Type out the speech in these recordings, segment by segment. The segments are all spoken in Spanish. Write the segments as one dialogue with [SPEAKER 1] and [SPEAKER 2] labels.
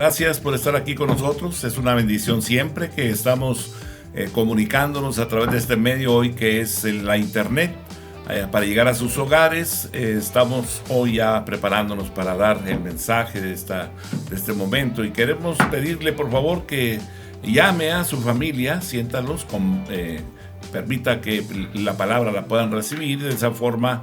[SPEAKER 1] Gracias por estar aquí con nosotros. Es una bendición siempre que estamos comunicándonos a través de este medio hoy que es la internet para llegar a sus hogares. Estamos hoy ya preparándonos para dar el mensaje de este momento y queremos pedirle por favor que llame a su familia, siéntalos, permita que la palabra la puedan recibir y de esa forma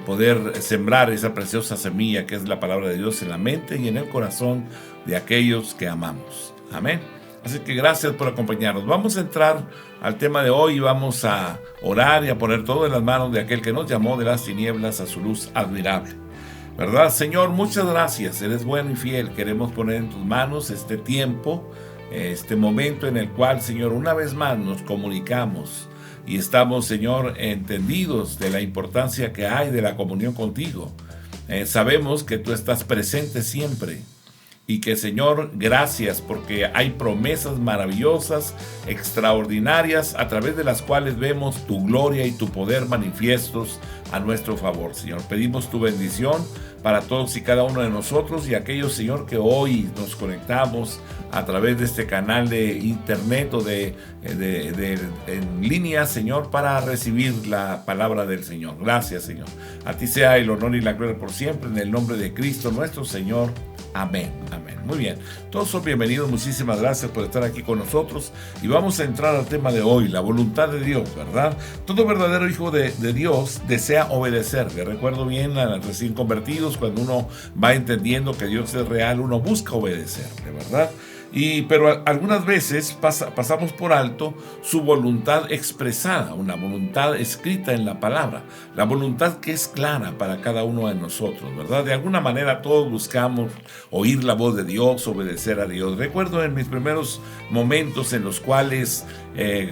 [SPEAKER 1] poder sembrar esa preciosa semilla que es la palabra de Dios en la mente y en el corazón de aquellos que amamos. Amén. Así que gracias por acompañarnos. Vamos a entrar al tema de hoy y vamos a orar y a poner todo en las manos de aquel que nos llamó de las tinieblas a su luz admirable. ¿Verdad? Señor, muchas gracias. Eres bueno y fiel. Queremos poner en tus manos este tiempo, este momento en el cual, Señor, una vez más nos comunicamos y estamos, Señor, entendidos de la importancia que hay de la comunión contigo. Sabemos que tú estás presente siempre. Y que, Señor, gracias porque hay promesas maravillosas, extraordinarias, a través de las cuales vemos tu gloria y tu poder manifiestos a nuestro favor, Señor. Pedimos tu bendición para todos y cada uno de nosotros y aquellos, Señor, que hoy nos conectamos a través de este canal de internet o en línea, Señor, para recibir la palabra del Señor. Gracias, Señor. A ti sea el honor y la gloria por siempre, en el nombre de Cristo nuestro Señor. Amén, amén. Muy bien, todos son bienvenidos, muchísimas gracias por estar aquí con nosotros y vamos a entrar al tema de hoy, la voluntad de Dios, ¿verdad? Todo verdadero hijo de Dios desea obedecerle. Recuerdo bien a los recién convertidos, cuando uno va entendiendo que Dios es real, uno busca obedecerle, ¿verdad? Pero algunas veces pasamos por alto su voluntad expresada, una voluntad escrita en la palabra, la voluntad que es clara para cada uno de nosotros, ¿verdad? De alguna manera todos buscamos oír la voz de Dios, obedecer a Dios. Recuerdo en mis primeros momentos en los cuales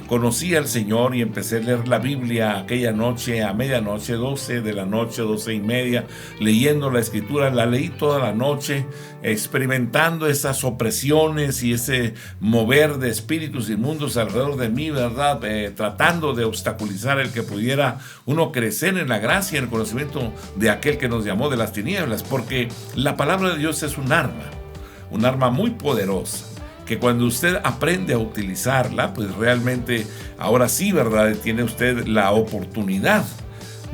[SPEAKER 1] conocí al Señor y empecé a leer la Biblia aquella noche a medianoche, 12 de la noche, 12:30, leyendo la Escritura. La leí toda la noche, experimentando esas opresiones y ese mover de espíritus inmundos alrededor de mí, ¿verdad? Tratando de obstaculizar el que pudiera uno crecer en la gracia y en el conocimiento de aquel que nos llamó de las tinieblas, porque la palabra de Dios es un arma muy poderosa, que cuando usted aprende a utilizarla, pues realmente, ahora sí, ¿verdad? Tiene usted la oportunidad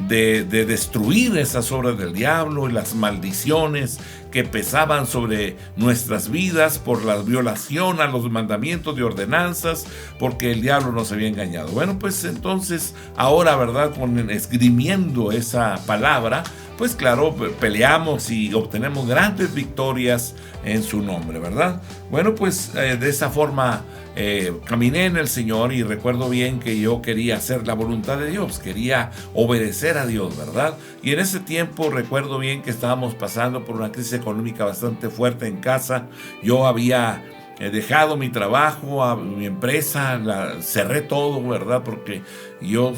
[SPEAKER 1] de destruir esas obras del diablo y las maldiciones que pesaban sobre nuestras vidas por la violación a los mandamientos de ordenanzas, porque el diablo nos había engañado. Bueno, pues entonces, ahora, ¿verdad? Esgrimiendo esa palabra, pues claro, peleamos y obtenemos grandes victorias en su nombre, ¿verdad? Bueno, pues de esa forma caminé en el Señor y recuerdo bien que yo quería hacer la voluntad de Dios, quería obedecer a Dios, ¿verdad? Y en ese tiempo recuerdo bien que estábamos pasando por una crisis económica bastante fuerte en casa. Yo había dejado mi trabajo, mi empresa, cerré todo, ¿verdad? Porque yo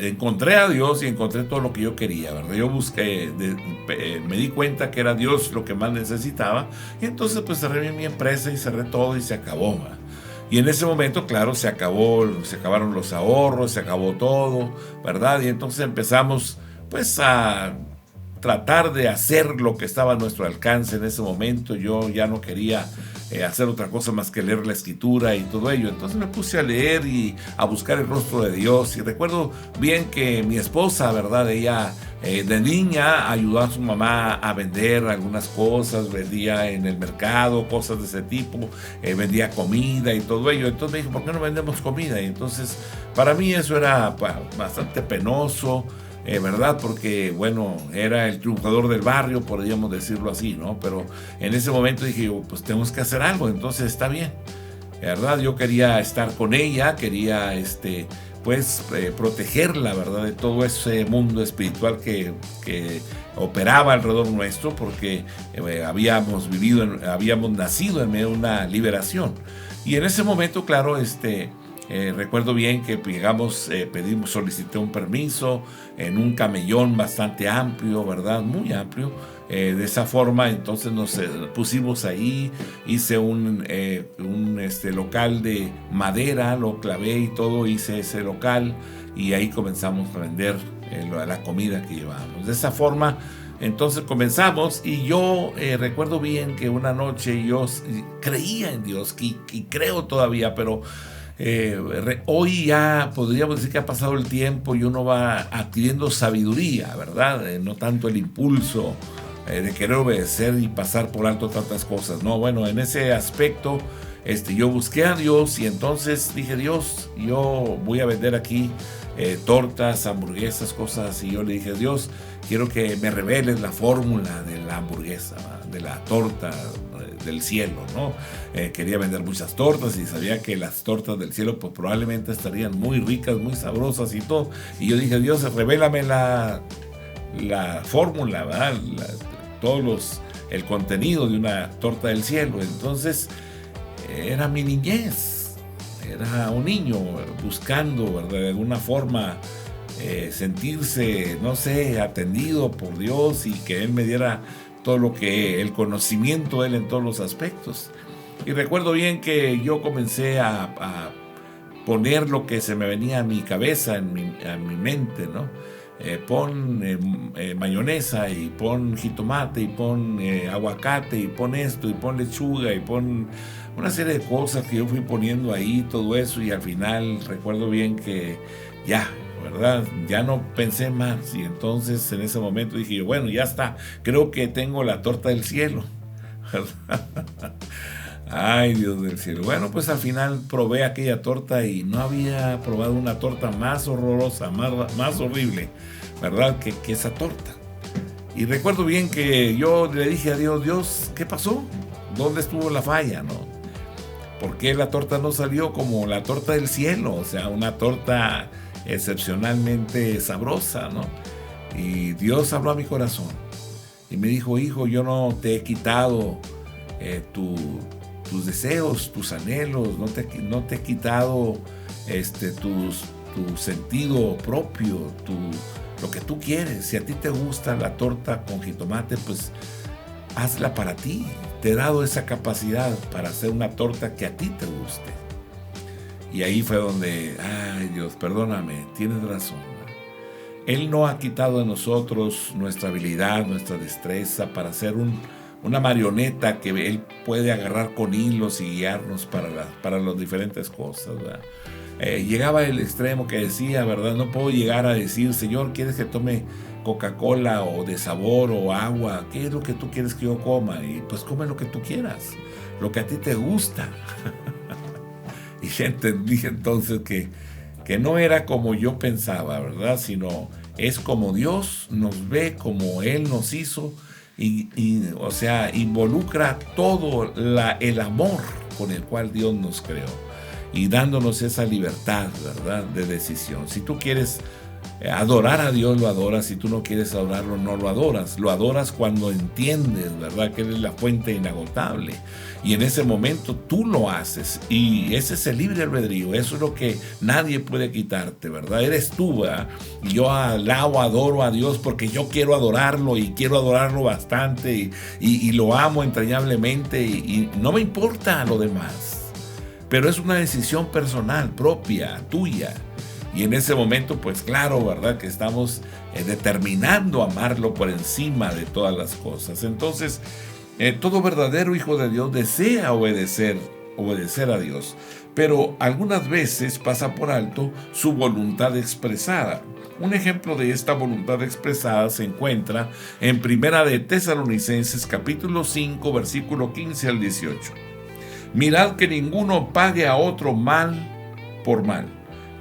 [SPEAKER 1] encontré a Dios y encontré todo lo que yo quería, ¿verdad? Yo busqué, me di cuenta que era Dios lo que más necesitaba y entonces pues cerré mi empresa y cerré todo y se acabó, ¿verdad? Y en ese momento, claro, se acabaron los ahorros, se acabó todo, ¿verdad? Y entonces empezamos pues a tratar de hacer lo que estaba a nuestro alcance en ese momento. Yo ya no quería hacer otra cosa más que leer la Escritura y todo ello. Entonces me puse a leer y a buscar el rostro de Dios. Y recuerdo bien que mi esposa, ¿verdad? Ella de niña ayudó a su mamá a vender algunas cosas, vendía en el mercado, cosas de ese tipo, vendía comida y todo ello. Entonces me dijo, ¿por qué no vendemos comida? Y entonces para mí eso era bastante penoso. ¿Verdad? Porque, bueno, era el triunfador del barrio, podríamos decirlo así, ¿no? Pero en ese momento dije yo, pues tenemos que hacer algo, entonces está bien, ¿verdad? Yo quería estar con ella, quería, protegerla, ¿verdad? De todo ese mundo espiritual que operaba alrededor nuestro, porque habíamos nacido en medio de una liberación. Y en ese momento, claro, recuerdo bien que solicité un permiso en un camellón bastante amplio, ¿verdad? Muy amplio. De esa forma, entonces nos pusimos ahí, hice un local de madera, lo clavé y todo, hice ese local y ahí comenzamos a vender la comida que llevábamos. De esa forma, entonces comenzamos, y yo recuerdo bien que una noche yo creía en Dios, y creo todavía, pero hoy ya podríamos decir que ha pasado el tiempo y uno va adquiriendo sabiduría, ¿verdad? No tanto el impulso de querer obedecer y pasar por alto tantas cosas, ¿no? Bueno, en ese aspecto yo busqué a Dios, y entonces dije: Dios, yo voy a vender aquí tortas, hamburguesas, cosas así. Yo le dije: Dios, quiero que me reveles la fórmula de la hamburguesa, de la torta del cielo, ¿no? Quería vender muchas tortas, y sabía que las tortas del cielo pues probablemente estarían muy ricas, muy sabrosas y todo. Y yo dije: Dios, revélame la fórmula, ¿verdad? El contenido de una torta del cielo. Entonces era mi niñez, era un niño buscando, ¿verdad?, de alguna forma sentirse, no sé, atendido por Dios, y que Él me diera todo lo que, el conocimiento de Él en todos los aspectos. Y recuerdo bien que yo comencé a poner lo que se me venía a mi cabeza, a mi mente, ¿no? Pon mayonesa, y pon jitomate, y pon aguacate, y pon esto, y pon lechuga, y pon una serie de cosas que yo fui poniendo ahí, todo eso. Y al final recuerdo bien que ya, ¿verdad?, ya no pensé más, y entonces en ese momento dije yo: bueno, ya está, creo que tengo la torta del cielo. Ay, Dios del cielo. Bueno, pues al final probé aquella torta, y no había probado una torta más horrorosa, más horrible, ¿verdad?, que esa torta. Y recuerdo bien que yo le dije a Dios: Dios, ¿qué pasó? ¿Dónde estuvo la falla, no? ¿Por qué la torta no salió como la torta del cielo? O sea, una torta excepcionalmente sabrosa, ¿no? Y Dios habló a mi corazón y me dijo: hijo, yo no te he quitado tus deseos, tus anhelos, no te he quitado tu sentido propio, lo que tú quieres. Si a ti te gusta la torta con jitomate, pues hazla para ti. Te he dado esa capacidad para hacer una torta que a ti te guste. Y ahí fue donde, ay, Dios, perdóname, tienes razón. Él no ha quitado de nosotros nuestra habilidad, nuestra destreza para hacer una marioneta que Él puede agarrar con hilos y guiarnos para las diferentes cosas, ¿verdad? Llegaba el extremo que decía, ¿verdad? No puedo llegar a decir: Señor, ¿quieres que tome Coca-Cola o de sabor o agua? ¿Qué es lo que tú quieres que yo coma? Y pues come lo que tú quieras, lo que a ti te gusta. Y entendí entonces que no era como yo pensaba, ¿verdad? Sino es como Dios nos ve, como Él nos hizo, o sea, involucra todo el amor con el cual Dios nos creó, y dándonos esa libertad, ¿verdad?, de decisión. Si tú quieres adorar a Dios, lo adoras. Si tú no quieres adorarlo, no lo adoras. Lo adoras cuando entiendes, ¿verdad?, que Él es la fuente inagotable. Y en ese momento tú lo haces. Y ese es el libre albedrío. Eso es lo que nadie puede quitarte, ¿verdad? Eres tú, ¿verdad? Y yo adoro a Dios porque yo quiero adorarlo, y quiero adorarlo bastante, y lo amo entrañablemente, y no me importa lo demás. Pero es una decisión personal, propia, tuya. Y en ese momento, pues claro, ¿verdad?, que estamos determinando amarlo por encima de todas las cosas. Entonces, todo verdadero hijo de Dios desea obedecer a Dios, pero algunas veces pasa por alto su voluntad expresada. Un ejemplo de esta voluntad expresada se encuentra en Primera de Tesalonicenses, capítulo 5, versículo 15 al 18. Mirad que ninguno pague a otro mal por mal.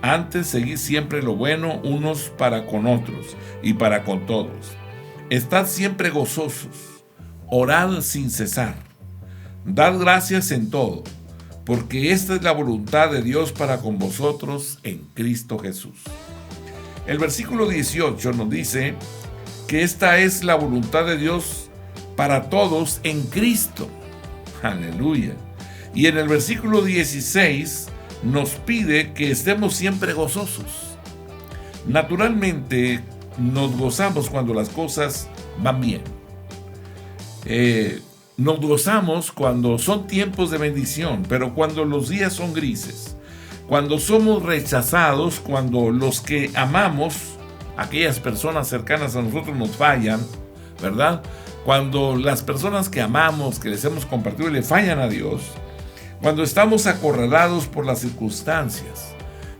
[SPEAKER 1] Antes, seguid siempre lo bueno unos para con otros y para con todos. Estad siempre gozosos, orad sin cesar, dad gracias en todo, porque esta es la voluntad de Dios para con vosotros en Cristo Jesús. El versículo 18 nos dice que esta es la voluntad de Dios para todos en Cristo. Aleluya. Y en el versículo 16 nos pide que estemos siempre gozosos. Naturalmente nos gozamos cuando las cosas van bien. Nos gozamos cuando son tiempos de bendición, pero cuando los días son grises, cuando somos rechazados, cuando los que amamos, aquellas personas cercanas a nosotros nos fallan, ¿verdad? Cuando las personas que amamos, que les hemos compartido, le fallan a Dios, cuando estamos acorralados por las circunstancias,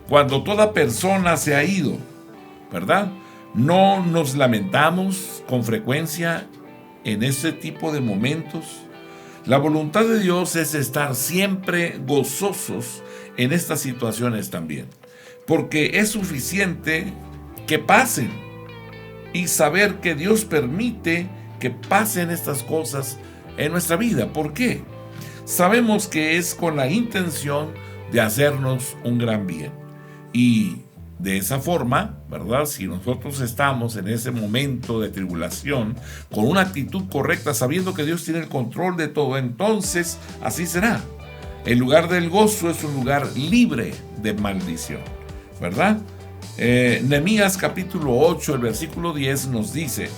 [SPEAKER 1] cuando toda persona se ha ido, ¿verdad? No nos lamentamos con frecuencia en ese tipo de momentos. La voluntad de Dios es estar siempre gozosos en estas situaciones también, porque es suficiente que pasen y saber que Dios permite que pasen estas cosas en nuestra vida. ¿Por qué? Sabemos que es con la intención de hacernos un gran bien. Y de esa forma, ¿verdad? Si nosotros estamos en ese momento de tribulación con una actitud correcta, sabiendo que Dios tiene el control de todo, entonces así será. El lugar del gozo es un lugar libre de maldición, ¿verdad? Nehemías capítulo 8, el versículo 10 nos dice: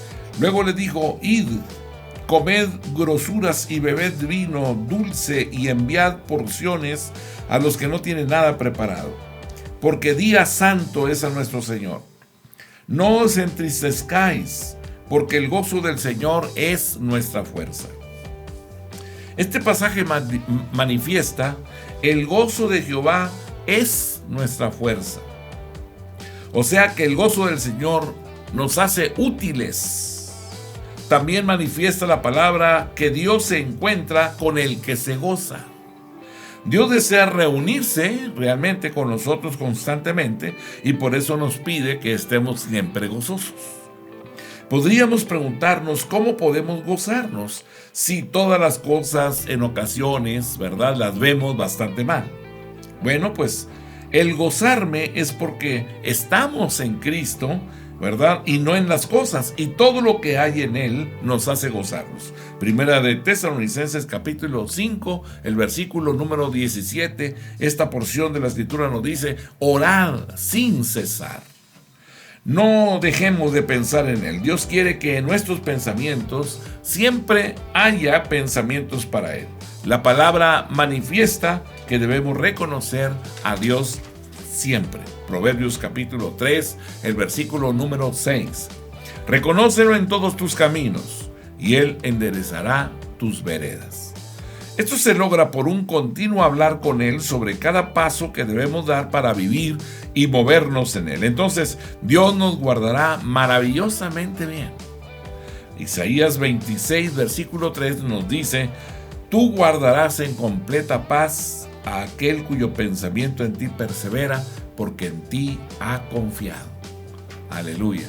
[SPEAKER 1] luego le dijo: id, comed grosuras y bebed vino dulce y enviad porciones a los que no tienen nada preparado, porque día santo es a nuestro Señor. No os entristezcáis, porque el gozo del Señor es nuestra fuerza. Este pasaje manifiesta: el gozo de Jehová es nuestra fuerza. O sea que el gozo del Señor nos hace útiles. También manifiesta la palabra que Dios se encuentra con el que se goza. Dios desea reunirse realmente con nosotros constantemente y por eso nos pide que estemos siempre gozosos. Podríamos preguntarnos cómo podemos gozarnos si todas las cosas en ocasiones, ¿verdad?, las vemos bastante mal. Bueno, pues el gozarme es porque estamos en Cristo, ¿verdad?, y no en las cosas, y todo lo que hay en Él nos hace gozarnos. Primera de Tesalonicenses capítulo 5, el versículo número 17, esta porción de la Escritura nos dice: orad sin cesar. No dejemos de pensar en Él. Dios quiere que en nuestros pensamientos siempre haya pensamientos para Él. La palabra manifiesta que debemos reconocer a Dios siempre. Proverbios capítulo 3, el versículo número 6. Reconócelo en todos tus caminos y Él enderezará tus veredas. Esto se logra por un continuo hablar con Él sobre cada paso que debemos dar para vivir y movernos en Él. Entonces, Dios nos guardará maravillosamente bien. Isaías 26, versículo 3 nos dice: tú guardarás en completa paz a aquel cuyo pensamiento en ti persevera, porque en ti ha confiado. Aleluya.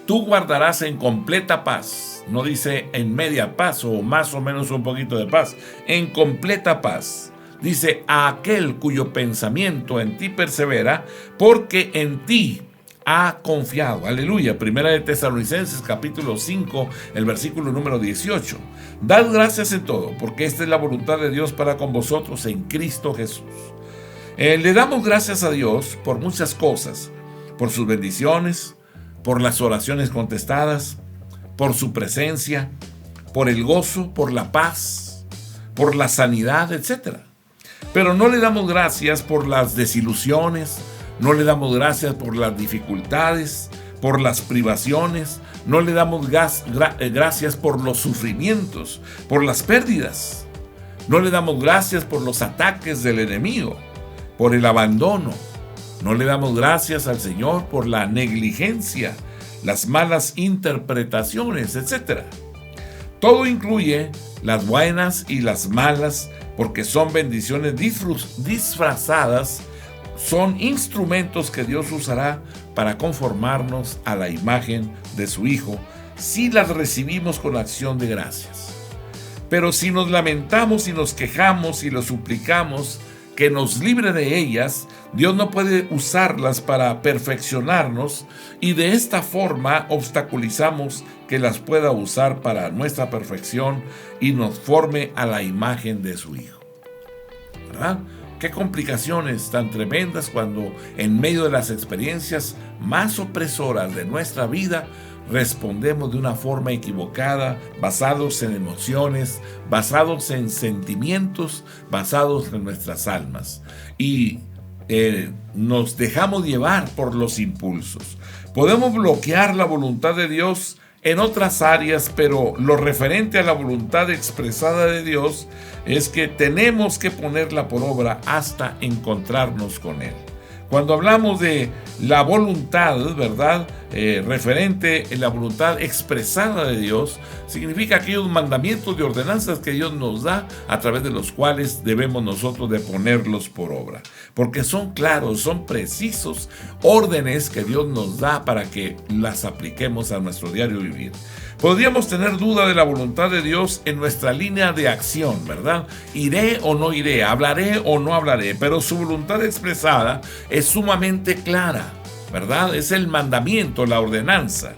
[SPEAKER 1] Tú guardarás en completa paz. No dice en media paz o más o menos un poquito de paz. En completa paz. Dice: a aquel cuyo pensamiento en ti persevera, porque en ti ha confiado. Aleluya. Primera de Tesalonicenses capítulo 5, el versículo número 18. Dad gracias en todo, porque esta es la voluntad de Dios para con vosotros en Cristo Jesús. Le damos gracias a Dios por muchas cosas, por sus bendiciones, por las oraciones contestadas, por su presencia, por el gozo, por la paz, por la sanidad, etc. Pero no le damos gracias por las desilusiones, no le damos gracias por las dificultades, por las privaciones, no le damos gracias por los sufrimientos, por las pérdidas. No le damos gracias por los ataques del enemigo, por el abandono. No le damos gracias al Señor por la negligencia, las malas interpretaciones, etc. Todo incluye las buenas y las malas, porque son bendiciones disfrazadas, son instrumentos que Dios usará para conformarnos a la imagen de su Hijo, si las recibimos con acción de gracias. Pero si nos lamentamos y nos quejamos y lo suplicamos que nos libre de ellas, Dios no puede usarlas para perfeccionarnos, y de esta forma obstaculizamos que las pueda usar para nuestra perfección y nos forme a la imagen de su Hijo. ¿Verdad? Qué complicaciones tan tremendas cuando en medio de las experiencias más opresoras de nuestra vida respondemos de una forma equivocada, basados en emociones, basados en sentimientos, basados en nuestras almas. Y nos dejamos llevar por los impulsos. Podemos bloquear la voluntad de Dios en otras áreas, pero lo referente a la voluntad expresada de Dios es que tenemos que ponerla por obra hasta encontrarnos con Él. Cuando hablamos de la voluntad, ¿verdad? Referente en la voluntad expresada de Dios, significa aquellos mandamientos y ordenanzas que Dios nos da, a través de los cuales debemos nosotros de ponerlos por obra. Porque son claros, son precisos órdenes que Dios nos da para que las apliquemos a nuestro diario vivir. Podríamos tener duda de la voluntad de Dios en nuestra línea de acción, ¿verdad? Iré o no iré, hablaré o no hablaré, pero su voluntad expresada es sumamente clara, ¿verdad? Es el mandamiento, la ordenanza.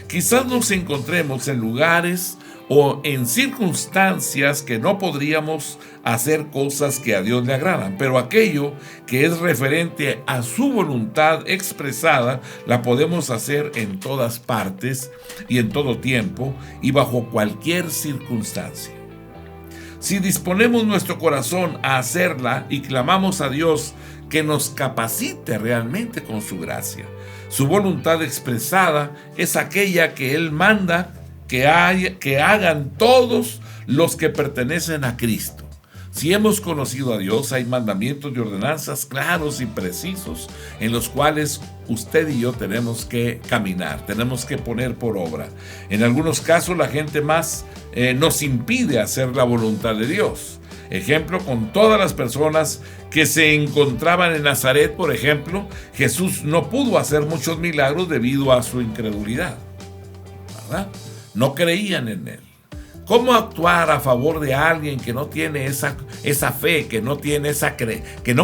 [SPEAKER 1] Quizás nos encontremos en lugares o en circunstancias que no podríamos hacer cosas que a Dios le agradan, pero aquello que es referente a su voluntad expresada la podemos hacer en todas partes y en todo tiempo y bajo cualquier circunstancia. Si disponemos nuestro corazón a hacerla y clamamos a Dios que nos capacite realmente con su gracia, su voluntad expresada es aquella que Él manda que hagan todos los que pertenecen a Cristo. Si hemos conocido a Dios, hay mandamientos y ordenanzas claros y precisos en los cuales usted y yo tenemos que caminar, tenemos que poner por obra. En algunos casos la gente más nos impide hacer la voluntad de Dios. Ejemplo, con todas las personas que se encontraban en Nazaret, por ejemplo, Jesús no pudo hacer muchos milagros debido a su incredulidad, ¿verdad? No creían en Él. ¿Cómo actuar a favor de alguien que no tiene esa fe, que no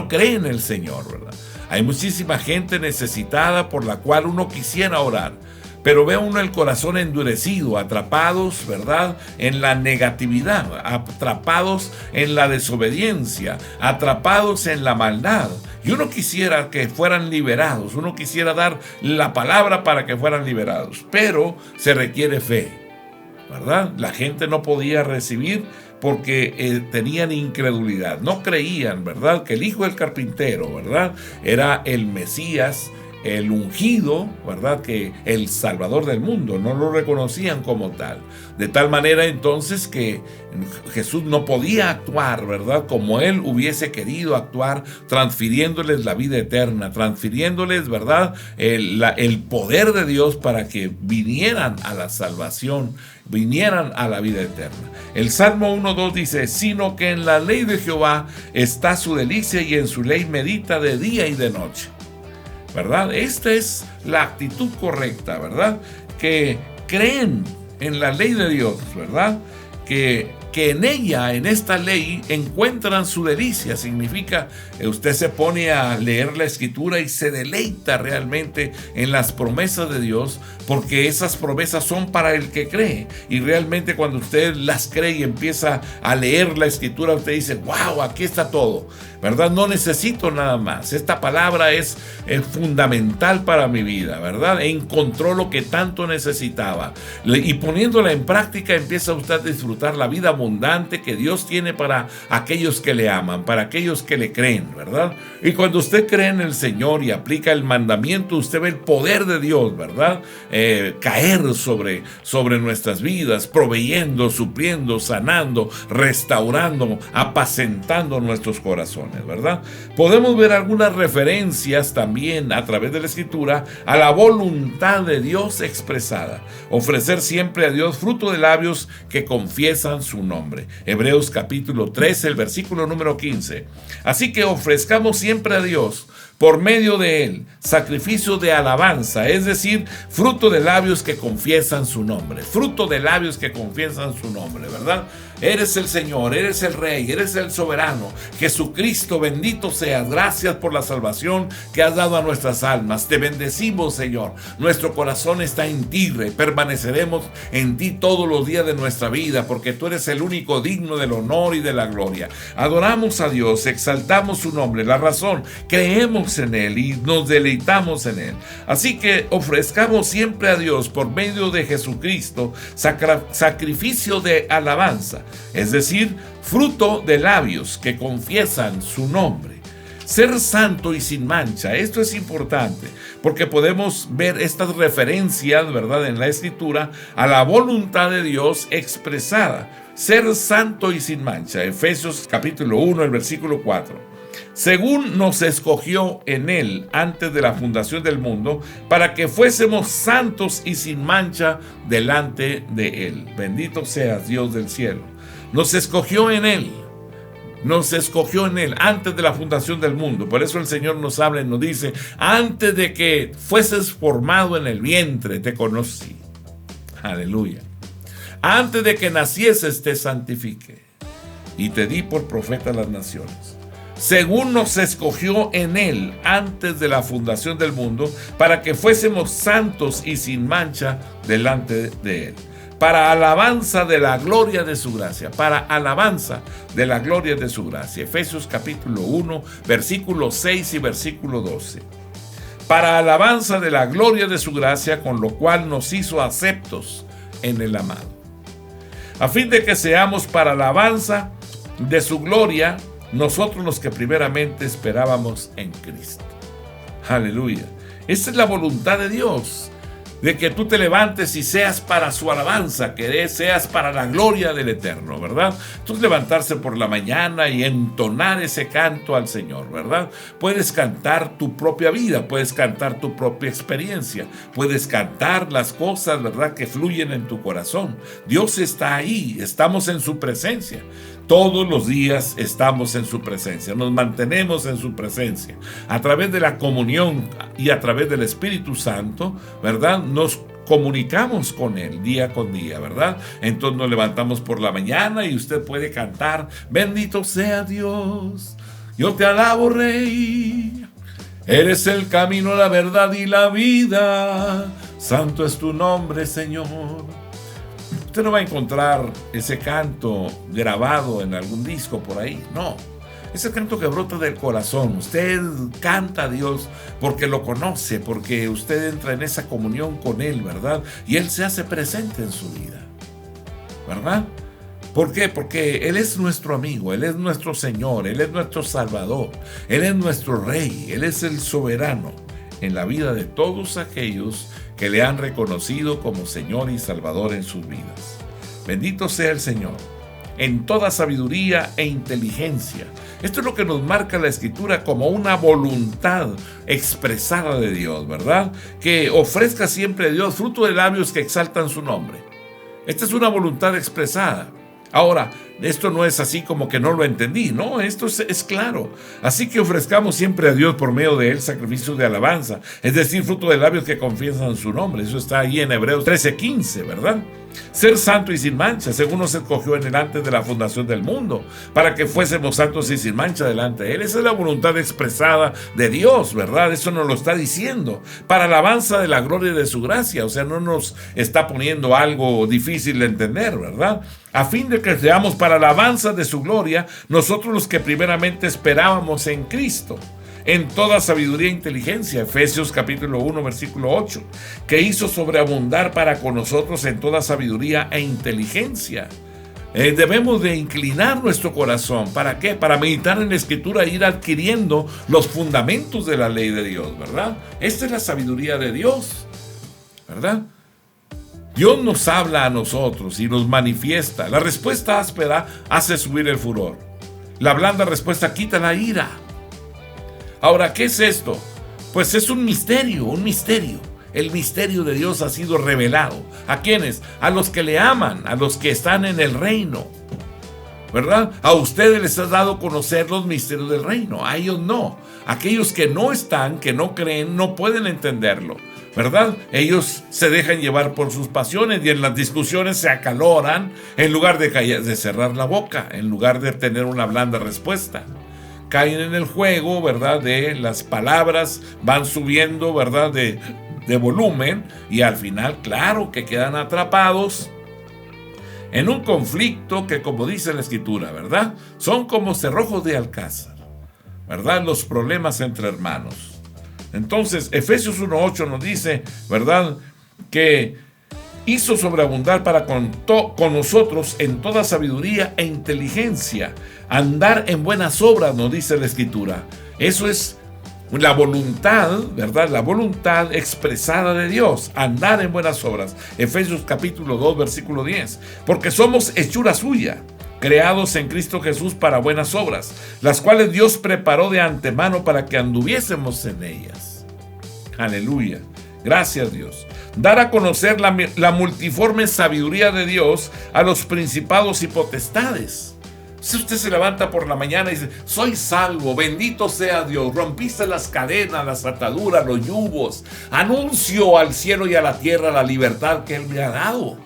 [SPEAKER 1] cree en el Señor, ¿verdad? Hay muchísima gente necesitada por la cual uno quisiera orar, pero ve uno el corazón endurecido, atrapados, ¿verdad?, en la negatividad, atrapados en la desobediencia, atrapados en la maldad. Y uno quisiera que fueran liberados, uno quisiera dar la palabra para que fueran liberados, pero se requiere fe, ¿verdad? La gente no podía recibir porque tenían incredulidad, no creían, ¿verdad?, que el hijo del carpintero, ¿verdad?, era el Mesías, el ungido, ¿verdad?, que el Salvador del mundo. No lo reconocían como tal. De tal manera entonces que Jesús no podía actuar, ¿verdad?, como Él hubiese querido actuar, transfiriéndoles la vida eterna, transfiriéndoles, ¿verdad?, el poder de Dios para que vinieran a la salvación, vinieran a la vida eterna. El Salmo 1:2 dice: sino que en la ley de Jehová está su delicia y en su ley medita de día y de noche. ¿Verdad? Esta es la actitud correcta, ¿verdad? Que creen en la ley de Dios, ¿verdad? Que en ella, en esta ley, encuentran su delicia. Significa que usted se pone a leer la Escritura y se deleita realmente en las promesas de Dios, porque esas promesas son para el que cree. Y realmente cuando usted las cree y empieza a leer la Escritura, usted dice: wow, aquí está todo, ¿verdad? No necesito nada más. Esta palabra es fundamental para mi vida, ¿verdad? Encontró lo que tanto necesitaba. Y poniéndola en práctica, empieza usted a disfrutar la vida abundante que Dios tiene para aquellos que le aman, para aquellos que le creen, ¿verdad? Y cuando usted cree en el Señor y aplica el mandamiento, usted ve el poder de Dios, ¿verdad?, caer sobre nuestras vidas, proveyendo, supliendo, sanando, restaurando, apacentando nuestros corazones, ¿verdad? Podemos ver algunas referencias también a través de la Escritura a la voluntad de Dios expresada. Ofrecer siempre a Dios fruto de labios que confiesan su nombre. Hebreos capítulo 13, el versículo número 15. Así que ofrezcamos siempre a Dios, por medio de Él, sacrificio de alabanza, es decir, fruto de labios que confiesan su nombre. Fruto de labios que confiesan su nombre, ¿verdad? Eres el Señor, eres el Rey, eres el soberano. Jesucristo, bendito seas. Gracias por la salvación que has dado a nuestras almas. Te bendecimos, Señor. Nuestro corazón está en ti, Rey. Permaneceremos en ti todos los días de nuestra vida, porque tú eres el único digno del honor y de la gloria. Adoramos a Dios, exaltamos su nombre. La razón, creemos en Él y nos deleitamos en Él. Así que ofrezcamos siempre a Dios por medio de Jesucristo sacrificio de alabanza, es decir, fruto de labios que confiesan su nombre. Ser santo y sin mancha. Esto es importante porque podemos ver estas referencias, ¿verdad?, en la Escritura a la voluntad de Dios expresada. Ser santo y sin mancha. Efesios capítulo 1, el versículo 4. Según nos escogió en Él antes de la fundación del mundo, para que fuésemos santos y sin mancha delante de Él. Bendito seas, Dios del cielo. Nos escogió en Él. Nos escogió en Él antes de la fundación del mundo. Por eso el Señor nos habla y nos dice: antes de que fueses formado en el vientre, te conocí. Aleluya. Antes de que nacieses, te santifiqué y te di por profeta a las naciones. Según nos escogió en Él antes de la fundación del mundo, para que fuésemos santos y sin mancha delante de Él, para alabanza de la gloria de su gracia, para alabanza de la gloria de su gracia. Efesios capítulo 1, versículo 6 y versículo 12. Para alabanza de la gloria de su gracia, con lo cual nos hizo aceptos en el amado, a fin de que seamos para alabanza de su gloria, nosotros los que primeramente esperábamos en Cristo. Aleluya. Esta es la voluntad de Dios, de que tú te levantes y seas para su alabanza, que seas para la gloria del Eterno, ¿verdad? Entonces levantarse por la mañana y entonar ese canto al Señor, ¿verdad? Puedes cantar tu propia vida, puedes cantar tu propia experiencia, puedes cantar las cosas, ¿verdad?, que fluyen en tu corazón. Dios está ahí, estamos en su presencia. Todos los días estamos en su presencia, nos mantenemos en su presencia. A través de la comunión y a través del Espíritu Santo, ¿verdad?, nos comunicamos con Él día con día, ¿verdad? Entonces nos levantamos por la mañana y usted puede cantar: bendito sea Dios, yo te alabo, Rey. Eres el camino, la verdad y la vida. Santo es tu nombre, Señor. Usted no va a encontrar ese canto grabado en algún disco por ahí, no. Ese canto que brota del corazón. Usted canta a Dios porque lo conoce, porque usted entra en esa comunión con Él, ¿verdad? Y Él se hace presente en su vida, ¿verdad? ¿Por qué? Porque Él es nuestro amigo, Él es nuestro Señor, Él es nuestro Salvador, Él es nuestro Rey, Él es el soberano en la vida de todos aquellos que le han reconocido como Señor y Salvador en sus vidas. Bendito sea el Señor, en toda sabiduría e inteligencia. Esto es lo que nos marca la Escritura como una voluntad expresada de Dios, ¿verdad? Que ofrezca siempre a Dios fruto de labios que exaltan su nombre. Esta es una voluntad expresada. Ahora, esto no es así como que no lo entendí, no, esto es claro. Así que ofrezcamos siempre a Dios por medio de Él sacrificios de alabanza, es decir, fruto de labios que confiesan su nombre. Eso está ahí en Hebreos 13:15, ¿verdad? Ser santo y sin mancha, según nos escogió en Él antes de la fundación del mundo, para que fuésemos santos y sin mancha delante de Él. Esa es la voluntad expresada de Dios, ¿verdad? Eso nos lo está diciendo, para alabanza de la gloria de su gracia. O sea, no nos está poniendo algo difícil de entender, ¿verdad? A fin de que seamos para alabanza de su gloria, nosotros los que primeramente esperábamos en Cristo, en toda sabiduría e inteligencia. Efesios capítulo 1, versículo 8, que hizo sobreabundar para con nosotros en toda sabiduría e inteligencia. Debemos de inclinar nuestro corazón. ¿Para qué? Para meditar en la Escritura e ir adquiriendo los fundamentos de la ley de Dios, ¿verdad? Esta es la sabiduría de Dios, ¿verdad? Dios nos habla a nosotros y nos manifiesta. La respuesta áspera hace subir el furor. La blanda respuesta quita la ira. Ahora, ¿qué es esto? Pues es un misterio, un misterio. El misterio de Dios ha sido revelado. ¿A quiénes? A los que le aman, a los que están en el reino, ¿verdad? A ustedes les ha dado a conocer los misterios del reino, a ellos no. Aquellos que no están, que no creen, no pueden entenderlo, ¿verdad? Ellos se dejan llevar por sus pasiones y en las discusiones se acaloran en lugar de cerrar la boca, en lugar de tener una blanda respuesta. Caen en el juego, ¿verdad? De las palabras van subiendo, ¿verdad? De volumen, y al final, claro, que quedan atrapados en un conflicto que, como dice la Escritura, ¿verdad?, son como cerrojos de alcázar, ¿verdad?, los problemas entre hermanos. Entonces, Efesios 1:8 nos dice, ¿verdad?, que hizo sobreabundar para con nosotros en toda sabiduría e inteligencia, andar en buenas obras, nos dice la Escritura. Eso es la voluntad, ¿verdad? La voluntad expresada de Dios, andar en buenas obras. Efesios capítulo 2, versículo 10. Porque somos hechura suya, creados en Cristo Jesús para buenas obras, las cuales Dios preparó de antemano para que anduviésemos en ellas. Aleluya. Gracias, Dios. Dar a conocer la multiforme sabiduría de Dios a los principados y potestades. Si usted se levanta por la mañana y dice: soy salvo, bendito sea Dios, rompiste las cadenas, las ataduras, los yugos, anuncio al cielo y a la tierra la libertad que Él me ha dado.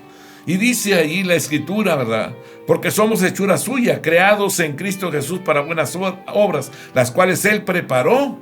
[SPEAKER 1] Y dice ahí la Escritura, ¿verdad? Porque somos hechura suya, creados en Cristo Jesús para buenas obras, las cuales Él preparó.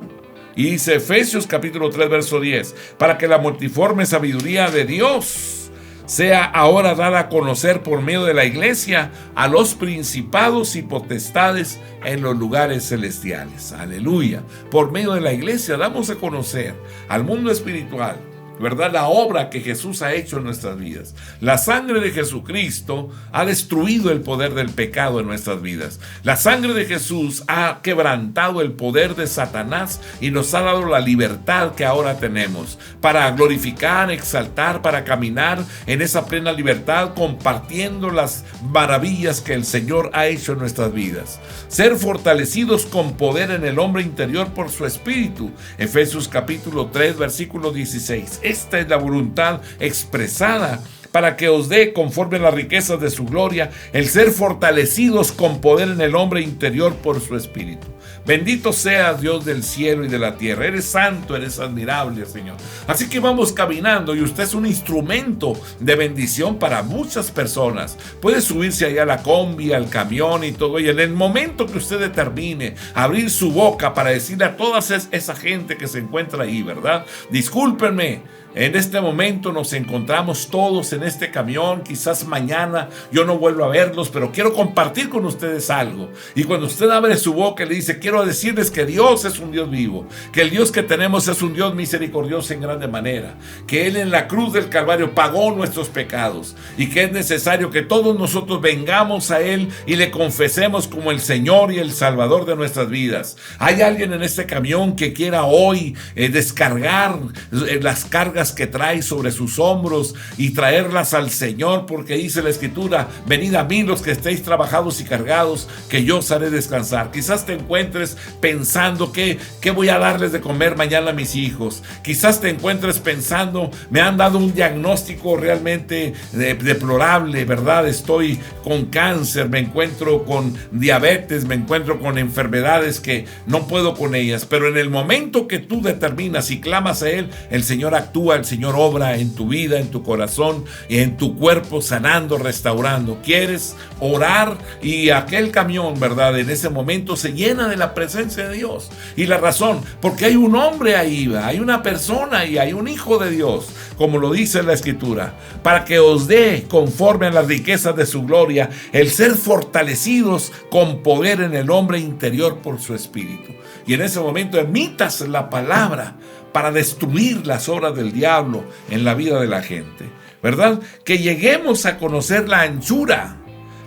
[SPEAKER 1] Y dice Efesios capítulo 3, verso 10, para que la multiforme sabiduría de Dios sea ahora dada a conocer por medio de la iglesia a los principados y potestades en los lugares celestiales. Aleluya. Por medio de la iglesia damos a conocer al mundo espiritual, ¿verdad?, la obra que Jesús ha hecho en nuestras vidas. La sangre de Jesucristo ha destruido el poder del pecado en nuestras vidas. La sangre de Jesús ha quebrantado el poder de Satanás y nos ha dado la libertad que ahora tenemos para glorificar, exaltar, para caminar en esa plena libertad, compartiendo las maravillas que el Señor ha hecho en nuestras vidas. Ser fortalecidos con poder en el hombre interior por su Espíritu. Efesios capítulo 3, versículo 16. Esta es la voluntad expresada para que os dé, conforme a las riquezas de su gloria, el ser fortalecidos con poder en el hombre interior por su Espíritu. Bendito sea Dios del cielo y de la tierra. Eres santo, eres admirable, Señor. Así que vamos caminando y usted es un instrumento de bendición para muchas personas. Puede subirse allá a la combi, al camión y todo. Y en el momento que usted determine abrir su boca para decirle a toda esa gente que se encuentra ahí, ¿verdad? Discúlpenme. En este momento nos encontramos todos en este camión. Quizás mañana yo no vuelvo a verlos, pero quiero compartir con ustedes algo. Y cuando usted abre su boca y le dice: quiero decirles que Dios es un Dios vivo, que el Dios que tenemos es un Dios misericordioso en grande manera, que Él en la cruz del Calvario pagó nuestros pecados y que es necesario que todos nosotros vengamos a Él y le confesemos como el Señor y el Salvador de nuestras vidas. Hay alguien en este camión que quiera hoy descargar las cargas que trae sobre sus hombros y traerlas al Señor, porque dice la Escritura: venid a mí los que estéis trabajados y cargados, que yo os haré descansar. Quizás te encuentres pensando qué voy a darles de comer mañana a mis hijos. Quizás te encuentres pensando: me han dado un diagnóstico realmente deplorable, ¿verdad? Estoy con cáncer, me encuentro con diabetes, me encuentro con enfermedades que no puedo con ellas. Pero en el momento que tú determinas y clamas a Él, el Señor actúa, el Señor obra en tu vida, en tu corazón y en tu cuerpo, sanando, restaurando. Quieres orar y aquel camión, ¿verdad?, en ese momento se llena de la presencia de Dios. Y la razón, porque hay un hombre ahí, hay una persona y hay un hijo de Dios, como lo dice la Escritura, para que os dé, conforme a las riquezas de su gloria, el ser fortalecidos con poder en el hombre interior por su Espíritu. Y en ese momento emitas la palabra para destruir las obras del diablo en la vida de la gente, ¿verdad? Que lleguemos a conocer la anchura,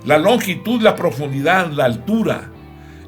[SPEAKER 1] la longitud, la profundidad, la altura,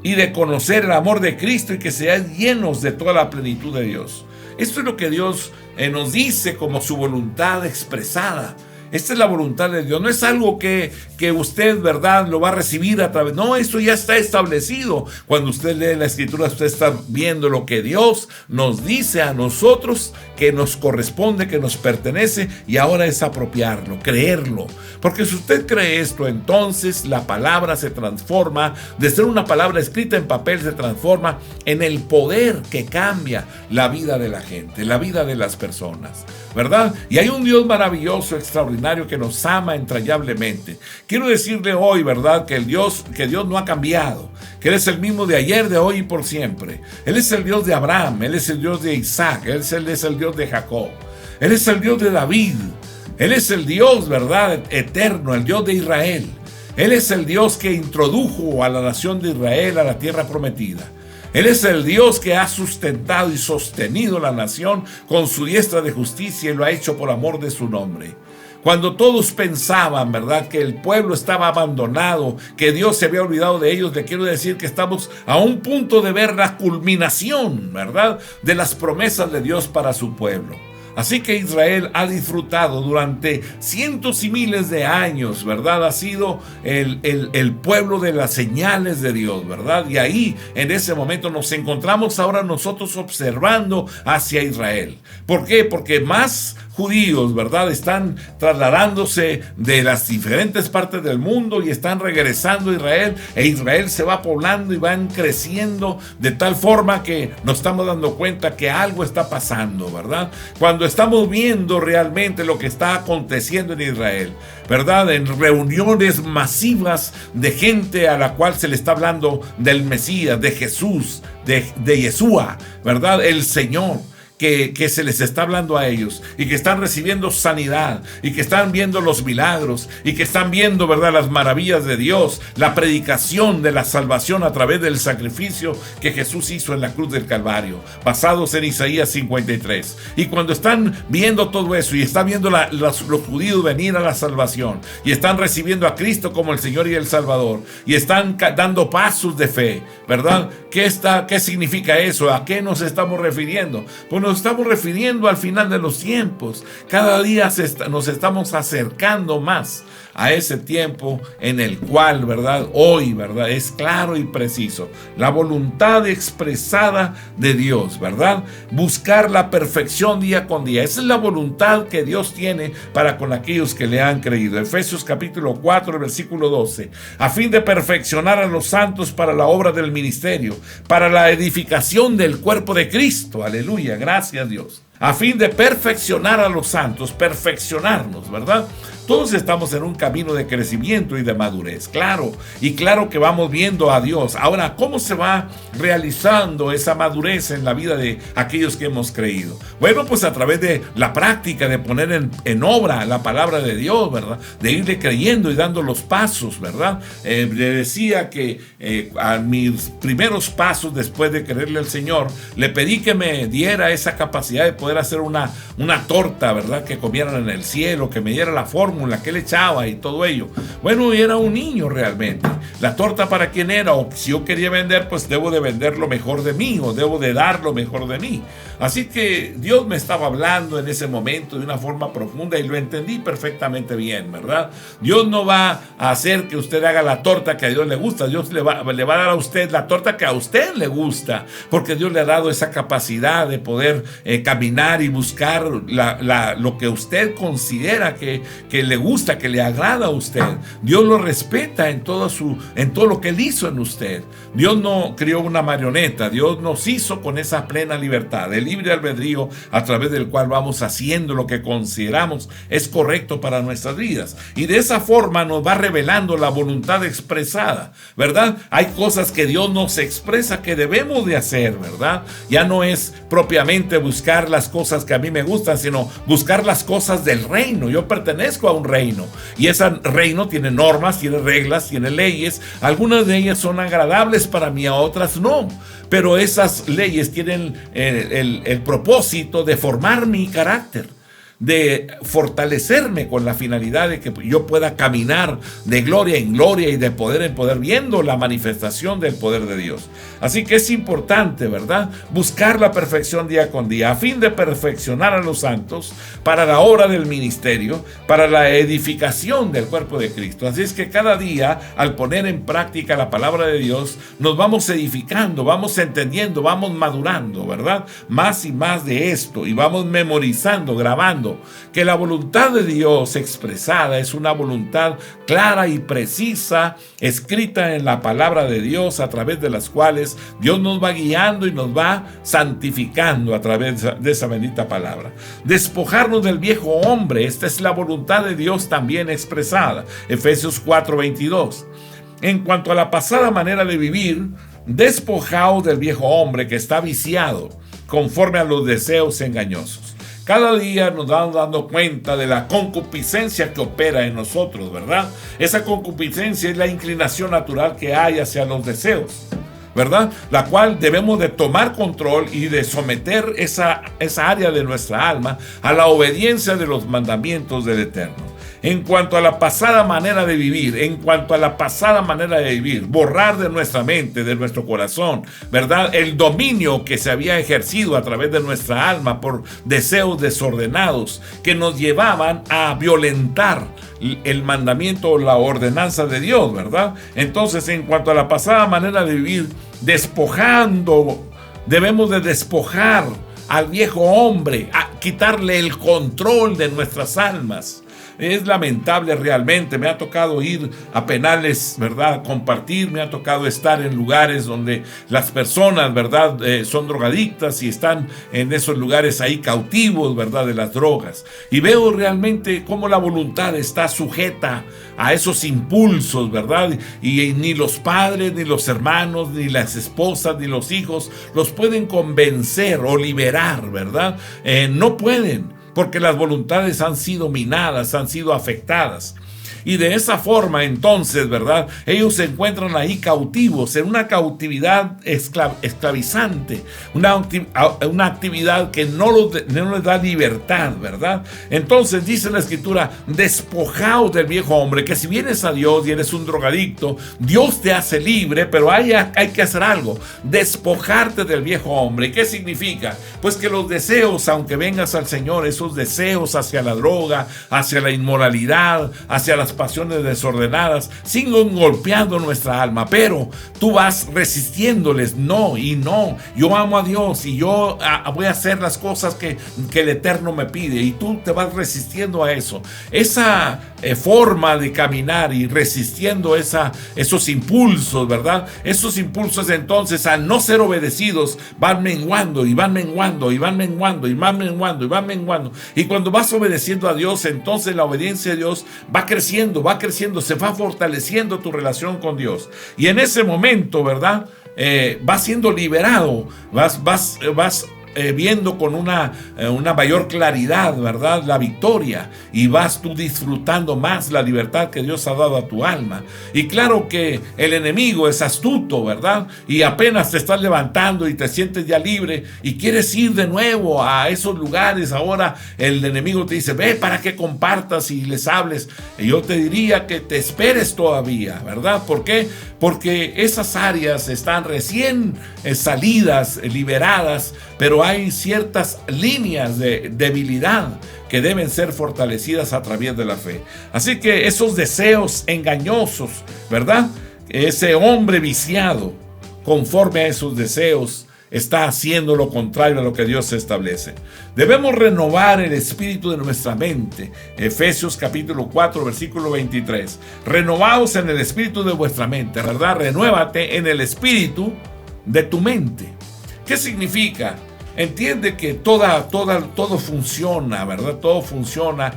[SPEAKER 1] y de conocer el amor de Cristo, y que sean llenos de toda la plenitud de Dios. Esto es lo que Dios nos dice como su voluntad expresada. Esta es la voluntad de Dios. No es algo que usted, ¿verdad?, lo va a recibir a través. No, esto ya está establecido. Cuando usted lee la Escritura, usted está viendo lo que Dios nos dice a nosotros, que nos corresponde, que nos pertenece, y ahora es apropiarlo, creerlo. Porque si usted cree esto, entonces la palabra se transforma, de ser una palabra escrita en papel, se transforma en el poder que cambia la vida de la gente, la vida de las personas, ¿verdad? Y hay un Dios maravilloso, extraordinario, que nos ama entrañablemente. Quiero decirle hoy, ¿verdad?, que Dios no ha cambiado, que Él es el mismo de ayer, de hoy y por siempre. Él es el Dios de Abraham, Él es el Dios de Isaac, Él es el Dios de Jacob, Él es el Dios de David, Él es el Dios, ¿verdad?, eterno, el Dios de Israel. Él es el Dios que introdujo a la nación de Israel a la tierra prometida. Él es el Dios que ha sustentado y sostenido la nación con su diestra de justicia, y lo ha hecho por amor de su nombre. Cuando todos pensaban, ¿verdad?, que el pueblo estaba abandonado, que Dios se había olvidado de ellos, le quiero decir que estamos a un punto de ver la culminación, ¿verdad?, de las promesas de Dios para su pueblo. Así que Israel ha disfrutado durante cientos y miles de años, ¿verdad? Ha sido el pueblo de las señales de Dios, ¿verdad? Y ahí, en ese momento, nos encontramos ahora nosotros observando hacia Israel. ¿Por qué? Porque más judíos, ¿verdad?, están trasladándose de las diferentes partes del mundo y están regresando a Israel, e Israel se va poblando y van creciendo de tal forma que nos estamos dando cuenta que algo está pasando, ¿verdad? Cuando estamos viendo realmente lo que está aconteciendo en Israel, ¿verdad?, en reuniones masivas de gente a la cual se le está hablando del Mesías, de Jesús, de Yeshua, ¿verdad?, el Señor. Que se les está hablando a ellos y que están recibiendo sanidad y que están viendo los milagros y que están viendo, ¿verdad?, las maravillas de Dios, la predicación de la salvación a través del sacrificio que Jesús hizo en la cruz del Calvario, basados en Isaías 53. Y cuando están viendo todo eso y están viendo los judíos venir a la salvación y están recibiendo a Cristo como el Señor y el Salvador y están dando pasos de fe, ¿verdad? ¿Qué significa eso? ¿A qué nos estamos refiriendo? Pues nos estamos refiriendo al final de los tiempos. Cada día nos estamos acercando más a ese tiempo en el cual, ¿verdad?, hoy, ¿verdad?, es claro y preciso la voluntad expresada de Dios, ¿verdad? Buscar la perfección día con día. Esa es la voluntad que Dios tiene para con aquellos que le han creído. Efesios capítulo 4, versículo 12. A fin de perfeccionar a los santos para la obra del ministerio, para la edificación del cuerpo de Cristo. Aleluya, gracias Dios. A fin de perfeccionar a los santos, perfeccionarnos, ¿verdad? Todos estamos en un camino de crecimiento y de madurez, claro, y claro que vamos viendo a Dios. Ahora, ¿cómo se va realizando esa madurez en la vida de aquellos que hemos creído? Bueno, pues a través de la práctica de poner en obra la palabra de Dios, ¿verdad? De irle creyendo y dando los pasos, ¿verdad? Le decía que a mis primeros pasos después de creerle al Señor, le pedí que me diera esa capacidad de poder hacer una torta, ¿verdad?, que comieran en el cielo, que me diera la fórmula que le echaba y todo ello. Bueno, era un niño realmente. La torta, ¿para quién era? O si yo quería vender, pues debo de vender lo mejor de mí, o debo de dar lo mejor de mí. Así que Dios me estaba hablando en ese momento de una forma profunda y lo entendí perfectamente bien, ¿verdad? Dios no va a hacer que usted haga la torta que a Dios le gusta. Dios le va a dar a usted la torta que a usted le gusta, porque Dios le ha dado esa capacidad de poder caminar y buscar lo que usted considera que le gusta, que le agrada a usted. Dios lo respeta en todo lo que Él hizo en usted. Dios no crió una marioneta. Dios nos hizo con esa plena libertad, el libre albedrío a través del cual vamos haciendo lo que consideramos es correcto para nuestras vidas. Y de esa forma nos va revelando la voluntad expresada, ¿verdad? Hay cosas que Dios nos expresa que debemos de hacer, ¿verdad? Ya no es propiamente buscar las cosas que a mí me gustan, sino buscar las cosas del reino. Yo pertenezco a un reino y ese reino tiene normas, tiene reglas, tiene leyes. Algunas de ellas son agradables para mí, a otras no, pero esas leyes tienen el propósito de formar mi carácter, de fortalecerme con la finalidad de que yo pueda caminar de gloria en gloria y de poder en poder, viendo la manifestación del poder de Dios. Así que es importante, ¿verdad?, buscar la perfección día con día, a fin de perfeccionar a los santos para la obra del ministerio, para la edificación del cuerpo de Cristo. Así es que cada día, al poner en práctica la palabra de Dios, nos vamos edificando, vamos entendiendo, vamos madurando, ¿verdad?, más y más de esto, y vamos memorizando, grabando, que la voluntad de Dios expresada es una voluntad clara y precisa, escrita en la palabra de Dios, a través de las cuales Dios nos va guiando y nos va santificando a través de esa bendita palabra. Despojarnos del viejo hombre, esta es la voluntad de Dios también expresada. Efesios 4:22. En cuanto a la pasada manera de vivir, despojaos del viejo hombre que está viciado conforme a los deseos engañosos. Cada día nos vamos dando cuenta de la concupiscencia que opera en nosotros, ¿verdad? Esa concupiscencia es la inclinación natural que hay hacia los deseos, ¿verdad? La cual debemos de tomar control y de someter esa área de nuestra alma a la obediencia de los mandamientos del Eterno. en cuanto a la pasada manera de vivir, borrar de nuestra mente, de nuestro corazón, ¿verdad? El dominio que se había ejercido a través de nuestra alma por deseos desordenados que nos llevaban a violentar el mandamiento o la ordenanza de Dios, ¿verdad? Entonces, en cuanto a la pasada manera de vivir, debemos de despojar al viejo hombre, a quitarle el control de nuestras almas. Es lamentable realmente, me ha tocado ir a penales, ¿verdad? Compartir, me ha tocado estar en lugares donde las personas, ¿verdad? Son drogadictas y están en esos lugares ahí cautivos, ¿verdad? De las drogas. Y veo realmente cómo la voluntad está sujeta a esos impulsos, ¿verdad? Y ni los padres, ni los hermanos, ni las esposas, ni los hijos los pueden convencer o liberar, ¿verdad? No pueden, porque las voluntades han sido minadas, han sido afectadas. Y de esa forma, entonces, ¿verdad? Ellos se encuentran ahí cautivos, en una cautividad esclavizante, una actividad que no les da libertad, ¿verdad? Entonces dice la Escritura, despojaos del viejo hombre, que si vienes a Dios y eres un drogadicto, Dios te hace libre, pero hay que hacer algo, despojarte del viejo hombre. ¿Qué significa? Pues que los deseos, aunque vengas al Señor, esos deseos hacia la droga, hacia la inmoralidad, hacia las pasiones desordenadas, siguen golpeando nuestra alma, pero tú vas resistiéndoles. No, yo amo a Dios y yo voy a hacer las cosas que el Eterno me pide, y tú te vas resistiendo a eso. Esa forma de caminar y resistiendo esos impulsos, ¿verdad? Esos impulsos, entonces, al no ser obedecidos, van menguando y van menguando y van menguando y van menguando y van menguando. Y cuando vas obedeciendo a Dios, entonces la obediencia a Dios va creciendo, se va fortaleciendo tu relación con Dios. Y en ese momento, ¿verdad? Vas siendo liberado, vas viendo con una mayor claridad, ¿verdad? La victoria, y vas tú disfrutando más la libertad que Dios ha dado a tu alma. Y claro que el enemigo es astuto, ¿verdad? Y apenas te estás levantando y te sientes ya libre y quieres ir de nuevo a esos lugares, ahora el enemigo te dice, ve para que compartas y les hables. Y yo te diría que te esperes todavía, ¿verdad? ¿Por qué? Porque esas áreas están recién salidas, liberadas, pero hay ciertas líneas de debilidad que deben ser fortalecidas a través de la fe. Así que esos deseos engañosos, ¿verdad? Ese hombre viciado, conforme a esos deseos, está haciendo lo contrario a lo que Dios establece. Debemos renovar el espíritu de nuestra mente. Efesios capítulo 4, versículo 23. Renovaos en el espíritu de vuestra mente, ¿verdad? Renuévate en el espíritu de tu mente. ¿Qué significa? Entiende que todo funciona, ¿verdad? Todo funciona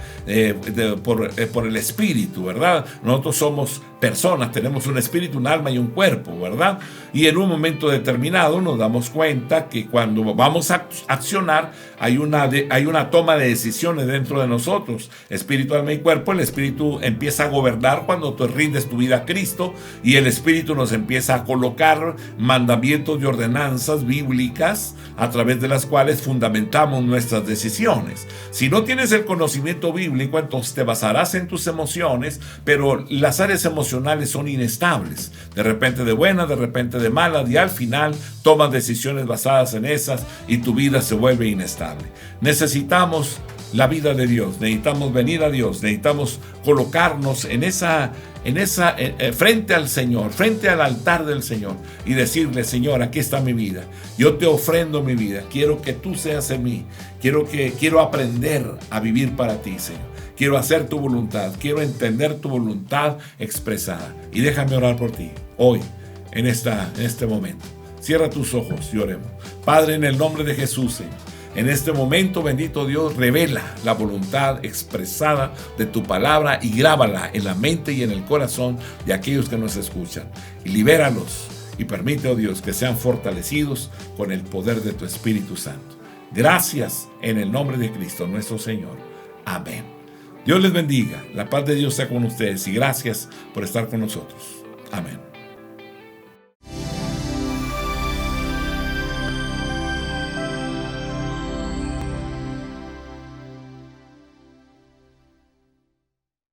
[SPEAKER 1] por el espíritu, ¿verdad? Nosotros somos personas, tenemos un espíritu, un alma y un cuerpo, ¿verdad? Y en un momento determinado nos damos cuenta que cuando vamos a accionar hay una toma de decisiones dentro de nosotros, espíritu, alma y cuerpo. El espíritu empieza a gobernar cuando tú rindes tu vida a Cristo, y el espíritu nos empieza a colocar mandamientos y ordenanzas bíblicas a través de las cuales fundamentamos nuestras decisiones. Si no tienes el conocimiento bíblico, entonces te basarás en tus emociones, pero las áreas emocionales son inestables, de repente de buenas, de repente de malas, y al final tomas decisiones basadas en esas y tu vida se vuelve inestable. Necesitamos la vida de Dios, necesitamos venir a Dios, necesitamos colocarnos frente al Señor, frente al altar del Señor, y decirle: Señor, aquí está mi vida, yo te ofrendo mi vida, quiero que tú seas en mí, quiero aprender a vivir para ti, Señor. Quiero hacer tu voluntad, quiero entender tu voluntad expresada. Y déjame orar por ti hoy, en este momento. Cierra tus ojos y oremos. Padre, en el nombre de Jesús, Señor, en este momento, bendito Dios, revela la voluntad expresada de tu palabra y grábala en la mente y en el corazón de aquellos que nos escuchan. Y libéralos y permite, oh Dios, que sean fortalecidos con el poder de tu Espíritu Santo. Gracias en el nombre de Cristo nuestro Señor. Amén. Dios les bendiga, la paz de Dios sea con ustedes y gracias por estar con nosotros. Amén.